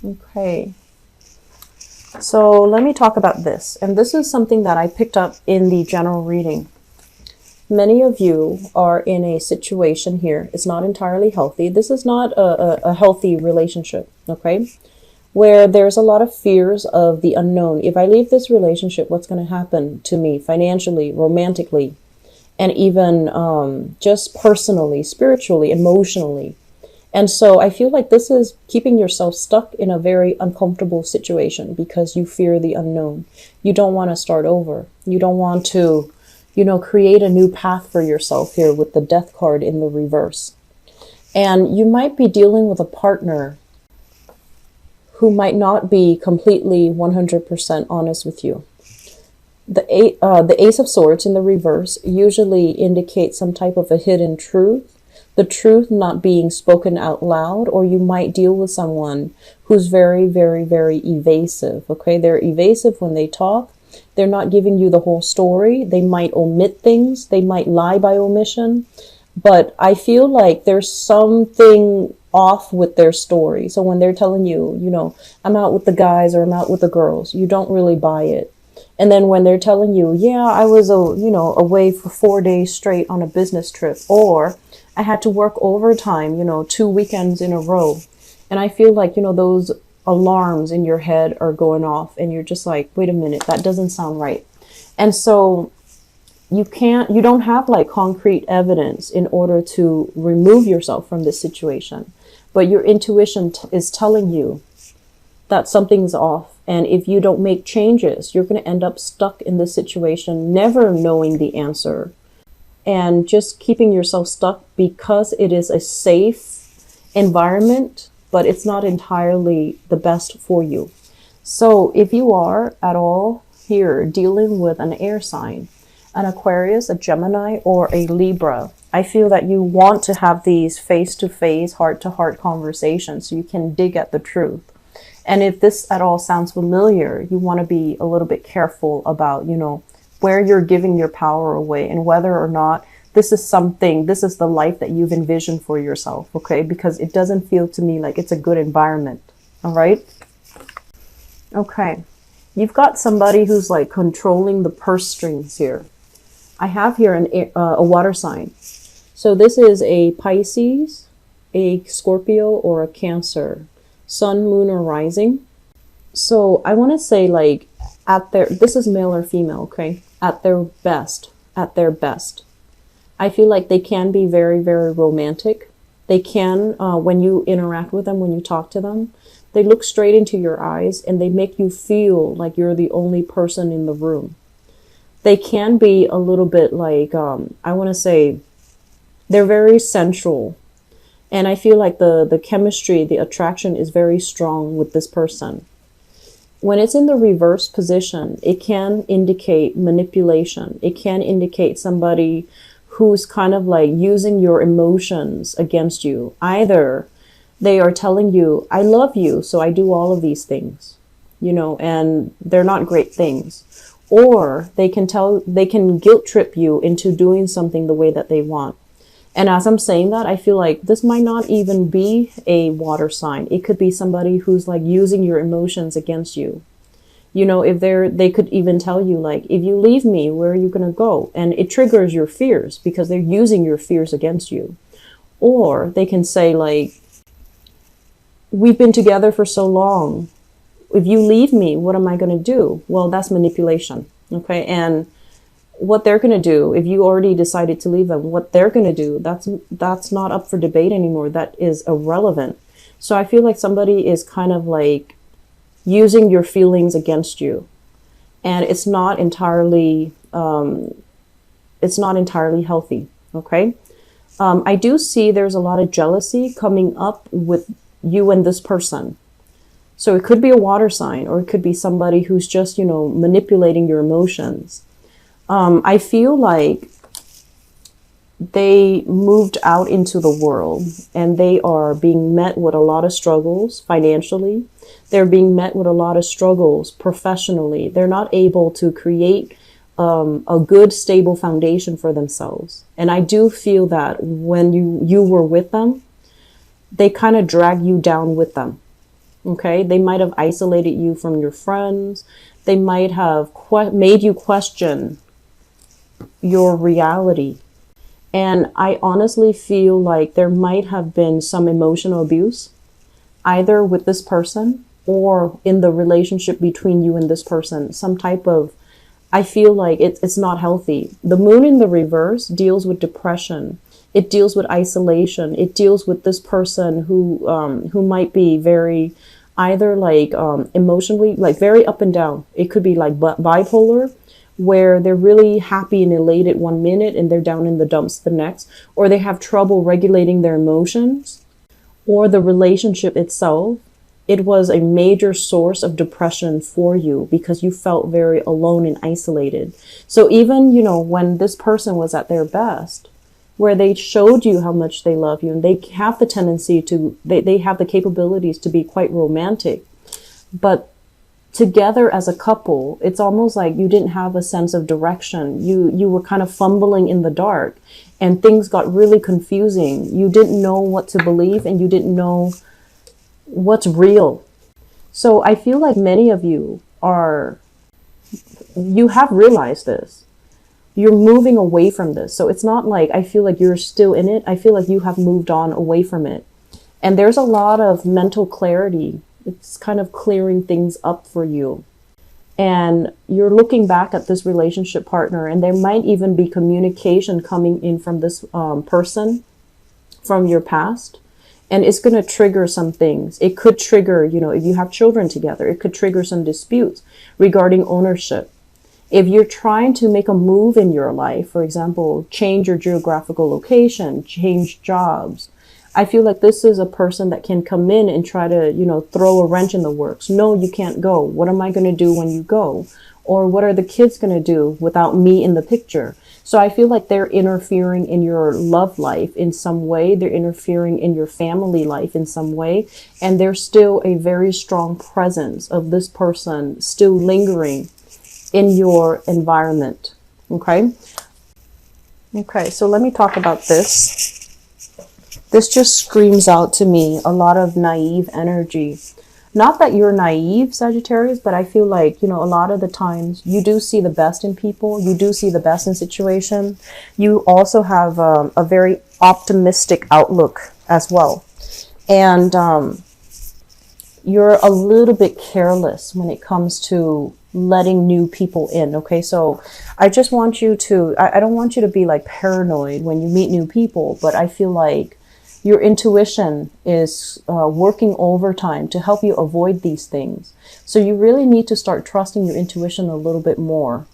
Okay. So let me talk about this. And this is something that I picked up in the general reading. Many of you are in a situation here. It's not entirely healthy. This is not a healthy relationship, okay? Where there's a lot of fears of the unknown. If I leave this relationship, what's going to happen to me financially, romantically, and even just personally, spiritually, emotionally? And so I feel like this is keeping yourself stuck in a very uncomfortable situation because you fear the unknown. You don't want to start over. You don't want to, create a new path for yourself here with the death card in the reverse. And you might be dealing with a partner who might not be completely 100% honest with you. The Ace of Swords in the reverse usually indicates some type of a hidden truth, the truth not being spoken out loud, or you might deal with someone who's very, very, very evasive, okay? They're evasive when they talk. They're not giving you the whole story. They might omit things. They might lie by omission. But I feel like there's something off with their story. So when they're telling you, I'm out with the guys or I'm out with the girls, you don't really buy it. And then when they're telling you, yeah, I was, away for 4 days straight on a business trip, or I had to work overtime, 2 weekends in a row. And I feel like, those alarms in your head are going off and you're just like, wait a minute, that doesn't sound right. And so you don't have like concrete evidence in order to remove yourself from this situation. But your intuition is telling you that something's off. And if you don't make changes, you're going to end up stuck in this situation, never knowing the answer. And just keeping yourself stuck because it is a safe environment, but it's not entirely the best for you. So if you are at all here dealing with an air sign, an Aquarius, a Gemini, or a Libra, I feel that you want to have these face-to-face, heart-to-heart conversations so you can dig at the truth. And if this at all sounds familiar, you want to be a little bit careful about, where you're giving your power away and whether or not this is the life that you've envisioned for yourself, okay? Because it doesn't feel to me like it's a good environment, all right? Okay, you've got somebody who's like controlling the purse strings here. I have here a water sign. So this is a Pisces, a Scorpio, or a Cancer, Sun, Moon, or Rising. So I want to say like this is male or female, okay? At their best. I feel like they can be very, very romantic. They can, when you interact with them, when you talk to them, they look straight into your eyes and they make you feel like you're the only person in the room. They can be a little bit like, I want to say, they're very sensual. And I feel like the chemistry, the attraction is very strong with this person. When it's in the reverse position, it can indicate manipulation. It can indicate somebody who's kind of like using your emotions against you. Either they are telling you, I love you, so I do all of these things, and they're not great things. Or they can guilt trip you into doing something the way that they want. And as I'm saying that, I feel like this might not even be a water sign. It could be somebody who's like using your emotions against you. If they could even tell you like, if you leave me, where are you going to go? And it triggers your fears because they're using your fears against you. Or they can say like, we've been together for so long. If you leave me, what am I going to do? Well, that's manipulation. Okay. And what they're going to do, if you already decided to leave them, what they're going to do, that's not up for debate anymore. That is irrelevant. So I feel like somebody is kind of like using your feelings against you, and it's not entirely healthy. Okay. I do see there's a lot of jealousy coming up with you and this person. So it could be a water sign, or it could be somebody who's just, manipulating your emotions. I feel like they moved out into the world and they are being met with a lot of struggles financially. They're being met with a lot of struggles professionally. They're not able to create a good, stable foundation for themselves. And I do feel that when you were with them, they kind of drag you down with them. Okay. They might have isolated you from your friends. They might have made you question your reality. And I honestly feel like there might have been some emotional abuse, either with this person or in the relationship between you and this person. Some type of, I feel like it's not healthy. The moon in the reverse deals with depression. It deals with isolation. It deals with this person who might be very, either like emotionally, like very up and down. It could be like bipolar, where they're really happy and elated one minute and they're down in the dumps the next, or they have trouble regulating their emotions, or the relationship itself. It was a major source of depression for you because you felt very alone and isolated. So even, when this person was at their best, where they showed you how much they love you, and they have the tendency to, they have the capabilities to be quite romantic, but together as a couple, it's almost like you didn't have a sense of direction. You were kind of fumbling in the dark, and things got really confusing. You didn't know what to believe, and you didn't know what's real. So I feel like many of you have realized this. You're moving away from this. So it's not like I feel like you're still in it. I feel like you have moved on away from it. And there's a lot of mental clarity. It's kind of clearing things up for you. And you're looking back at this relationship partner, and there might even be communication coming in from this person from your past. And it's going to trigger some things. It could trigger, if you have children together, it could trigger some disputes regarding ownership. If you're trying to make a move in your life, for example, change your geographical location, change jobs, I feel like this is a person that can come in and try to, throw a wrench in the works. No, you can't go. What am I going to do when you go? Or what are the kids going to do without me in the picture? So I feel like they're interfering in your love life in some way. They're interfering in your family life in some way. And there's still a very strong presence of this person still lingering in your environment. Okay. Okay. So let me talk about this. This just screams out to me a lot of naive energy. Not that you're naive, Sagittarius, but I feel like, a lot of the times you do see the best in people. You do see the best in situation. You also have a very optimistic outlook as well. And you're a little bit careless when it comes to letting new people in. Okay, so I just want you to, I don't want you to be like paranoid when you meet new people, but I feel like your intuition is working overtime to help you avoid these things. So you really need to start trusting your intuition a little bit more.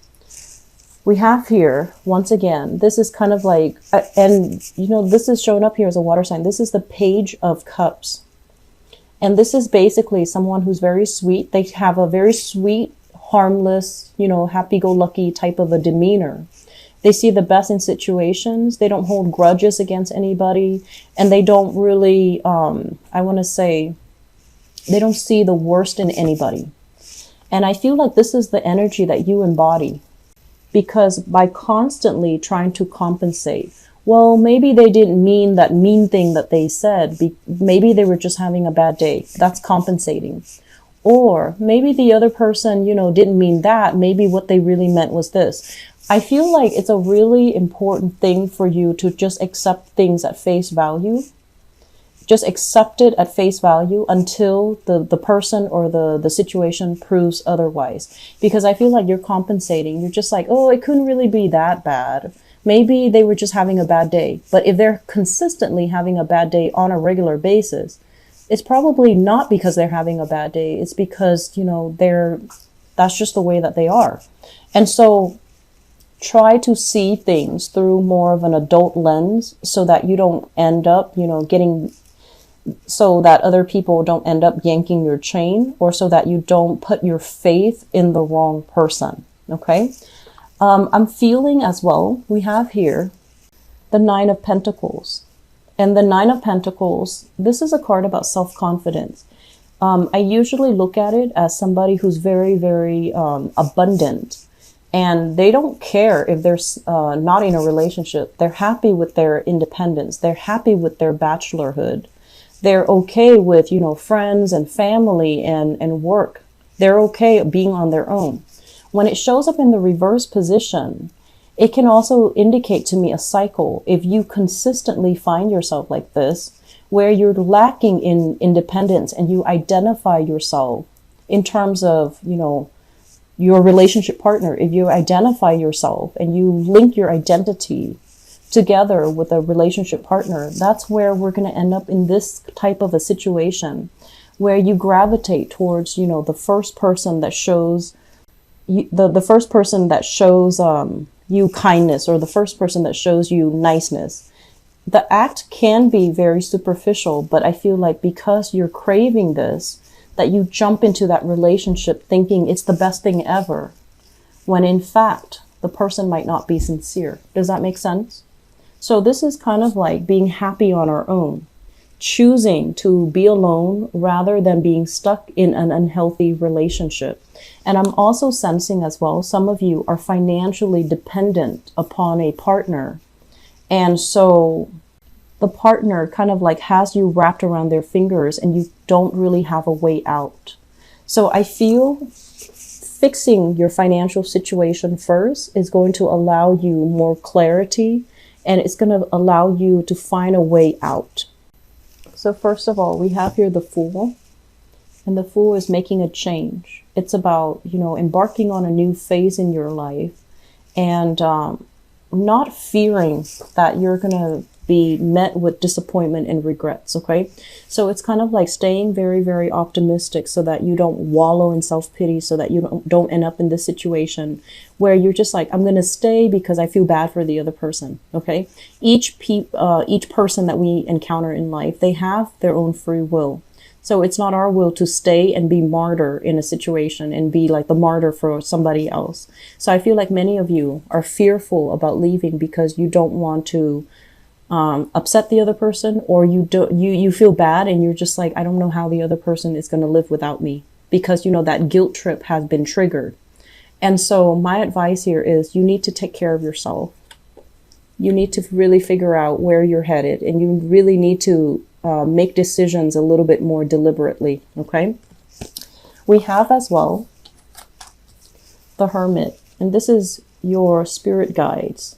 We have here, once again, this is kind of like, this is showing up here as a water sign. This is the Page of Cups. And this is basically someone who's very sweet. They have a very sweet, harmless, happy-go-lucky type of a demeanor. They see the best in situations. They don't hold grudges against anybody. And they don't really, they don't see the worst in anybody. And I feel like this is the energy that you embody. Because by constantly trying to compensate, well, maybe they didn't mean that mean thing that they said. Maybe they were just having a bad day. That's compensating. Or maybe the other person, didn't mean that. Maybe what they really meant was this. I feel like it's a really important thing for you to just accept things at face value. Just accept it at face value until the person or the situation proves otherwise. Because I feel like you're compensating. You're just like, oh, it couldn't really be that bad. Maybe they were just having a bad day. But if they're consistently having a bad day on a regular basis, it's probably not because they're having a bad day. It's because, that's just the way that they are. And so try to see things through more of an adult lens so that you don't end up, so that other people don't end up yanking your chain, or so that you don't put your faith in the wrong person. Okay. I'm feeling as well, we have here the Nine of Pentacles. And the Nine of Pentacles, this is a card about self-confidence. I usually look at it as somebody who's very, very abundant. And they don't care if they're not in a relationship. They're happy with their independence. They're happy with their bachelorhood. They're okay with, friends and family and work. They're okay being on their own. When it shows up in the reverse position, it can also indicate to me a cycle. If you consistently find yourself like this, where you're lacking in independence and you identify yourself in terms of, your relationship partner, if you identify yourself and you link your identity together with a relationship partner, that's where we're going to end up in this type of a situation where you gravitate towards, the first person that shows you, the first person that shows you kindness, or the first person that shows you niceness. The act can be very superficial, but I feel like because you're craving this, that you jump into that relationship thinking it's the best thing ever, when in fact, the person might not be sincere. Does that make sense? So this is kind of like being happy on our own, choosing to be alone rather than being stuck in an unhealthy relationship. And I'm also sensing as well, some of you are financially dependent upon a partner. And so the partner kind of like has you wrapped around their fingers and you don't really have a way out. So I feel fixing your financial situation first is going to allow you more clarity, and it's going to allow you to find a way out. So first of all, we have here the Fool, and the Fool is making a change. It's about, embarking on a new phase in your life, and not fearing that you're going to be met with disappointment and regrets. Okay. So it's kind of like staying very, very optimistic so that you don't wallow in self-pity, so that you don't end up in this situation where you're just like, I'm going to stay because I feel bad for the other person. Okay. Each person that we encounter in life, they have their own free will. So it's not our will to stay and be martyr in a situation and be like the martyr for somebody else. So I feel like many of you are fearful about leaving because you don't want to upset the other person, or you feel bad and you're just like, I don't know how the other person is going to live without me, because that guilt trip has been triggered. And so my advice here is you need to take care of yourself. You need to really figure out where you're headed, and you really need to make decisions a little bit more deliberately. Okay. We have as well the Hermit, and this is your spirit guides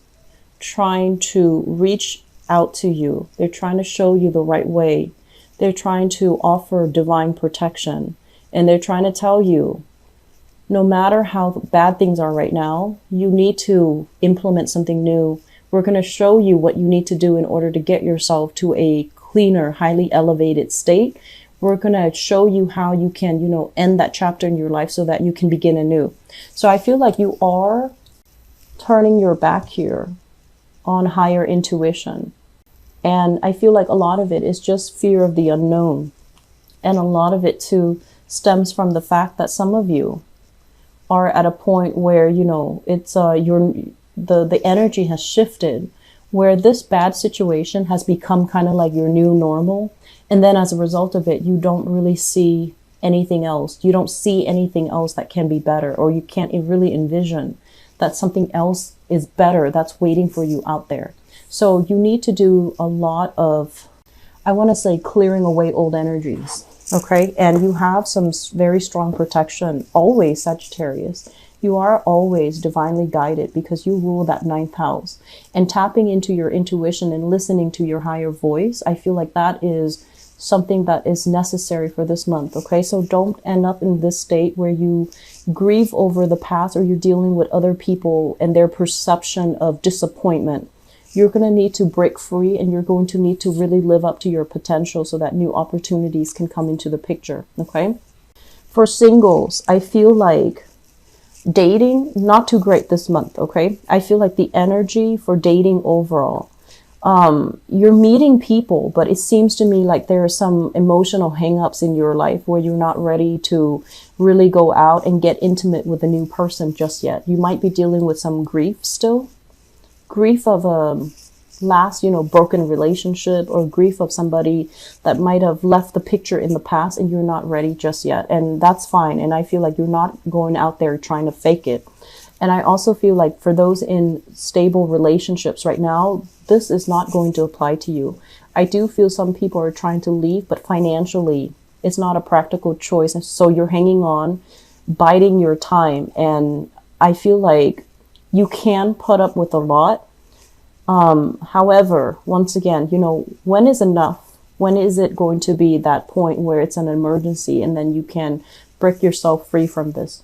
trying to reach out to you. They're trying to show you the right way. They're trying to offer divine protection, and they're trying to tell you, no matter how bad things are right now, you need to implement something new. We're going to show you what you need to do in order to get yourself to a cleaner, highly elevated state. We're going to show you how you can, end that chapter in your life so that you can begin anew. So I feel like you are turning your back here on higher intuition. And I feel like a lot of it is just fear of the unknown. And a lot of it too stems from the fact that some of you are at a point where, it's the energy has shifted, where this bad situation has become kind of like your new normal. And then as a result of it, you don't really see anything else. You don't see anything else that can be better, or you can't really envision that something else is better that's waiting for you out there. So you need to do a lot of, I want to say, clearing away old energies. Okay. And you have some very strong protection. Always, Sagittarius. You are always divinely guided because you rule that 9th house. And tapping into your intuition and listening to your higher voice, I feel like that is something that is necessary for this month. Okay. So don't end up in this state where you grieve over the past, or you're dealing with other people and their perception of disappointment. You're going to need to break free, and you're going to need to really live up to your potential so that new opportunities can come into the picture. Okay. For singles, I feel like dating, not too great this month. Okay. I feel like the energy for dating overall, you're meeting people, but it seems to me like there are some emotional hangups in your life where you're not ready to really go out and get intimate with a new person just yet. You might be dealing with some grief still. Grief of a last, broken relationship, or grief of somebody that might have left the picture in the past, and you're not ready just yet. And that's fine. And I feel like you're not going out there trying to fake it. And I also feel like for those in stable relationships right now, this is not going to apply to you. I do feel some people are trying to leave, but financially, it's not a practical choice. And so you're hanging on, biding your time. And I feel like you can put up with a lot. However, once again, you know, when is enough? When is it going to be that point where it's an emergency and then you can break yourself free from this?